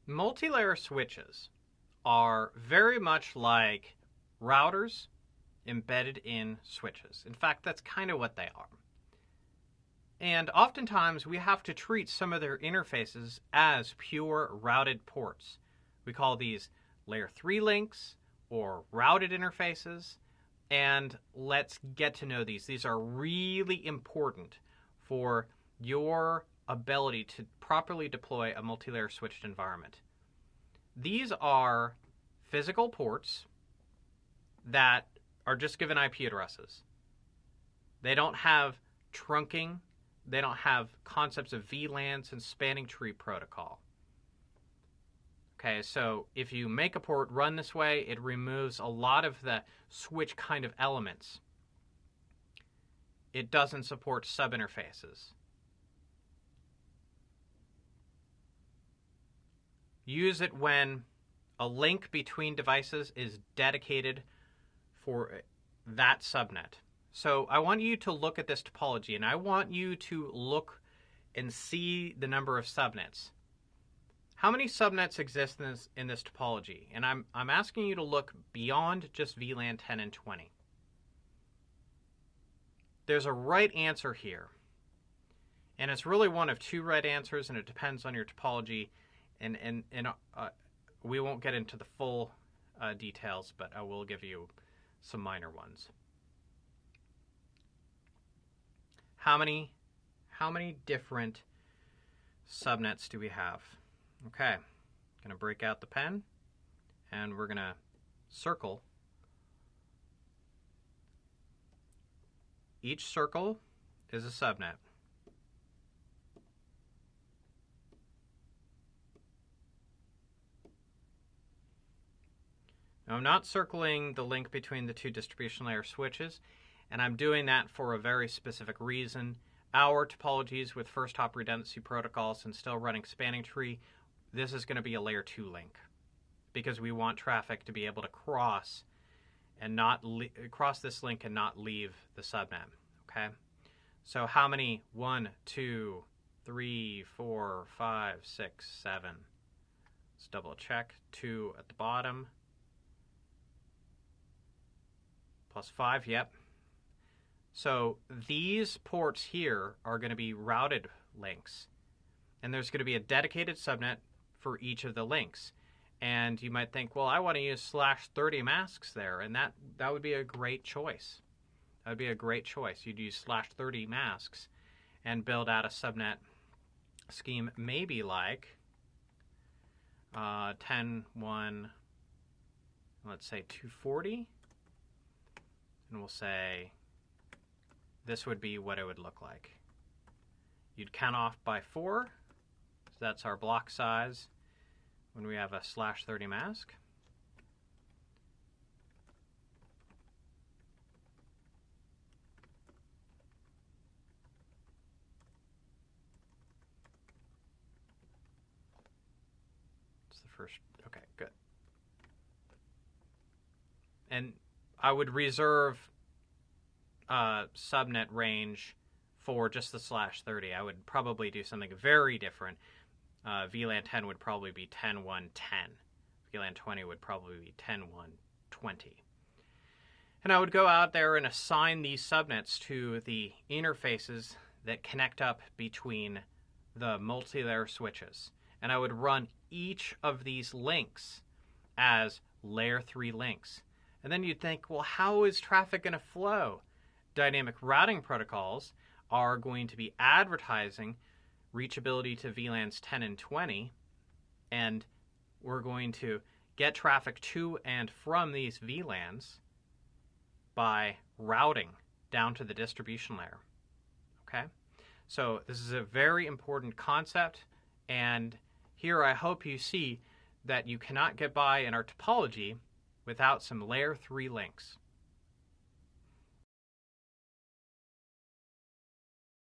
Multi-layer switches are very much like routers embedded in switches. In fact, that's kind of what they are. And oftentimes we have to treat some of their interfaces as pure routed ports. We call these layer 3 links or routed interfaces. And let's get to know these. These are really important for your ability to properly deploy a multi-layer switched environment. These are physical ports that are just given IP addresses. They don't have trunking. They don't have concepts of VLANs and spanning tree protocol. Okay, so if you make a port run this way, it removes a lot of the switch kind of elements. It doesn't support subinterfaces. Use it when a link between devices is dedicated for that subnet. So I want you to look at this topology, and I want you to look and see the number of subnets. How many subnets exist in this topology? And I'm asking you to look beyond just VLAN 10 and 20. There's a right answer here. And it's really one of two right answers, and it depends on your topology. And we won't get into the full details, but I will give you some minor ones. How many different subnets do we have? Okay, going to break out the pen, and we're going to circle. Each circle is a subnet. Now, I'm not circling the link between the two distribution layer switches, and I'm doing that for a very specific reason. Our topologies with first hop redundancy protocols and still running spanning tree, this is going to be a layer 2 link because we want traffic to be able to cross and not cross this link and not leave the subnet. Okay, so how many? 1, 2, 3, 4, 5, 6, 7. Let's double check. 2 at the bottom. Plus 5, yep. So these ports here are going to be routed links. And there's going to be a dedicated subnet for each of the links. And you might think, well, I want to use /30 masks there. And that would be a great choice. That would be a great choice. You'd use /30 masks and build out a subnet scheme maybe like 10, 1, let's say 240. And we'll say this would be what it would look like. You'd count off by 4. So that's our block size when we have a /30 mask. It's the first. Okay, good. And I would reserve subnet range for just the /30. I would probably do something very different. VLAN 10 would probably be 10, 1, 10. VLAN 20 would probably be 10, 1, 20. And I would go out there and assign these subnets to the interfaces that connect up between the multi-layer switches. And I would run each of these links as layer 3 links. And then you'd think, well, how is traffic going to flow? Dynamic routing protocols are going to be advertising reachability to VLANs 10 and 20, and we're going to get traffic to and from these VLANs by routing down to the distribution layer. Okay? So this is a very important concept, and here I hope you see that you cannot get by in our topology without some layer 3 links.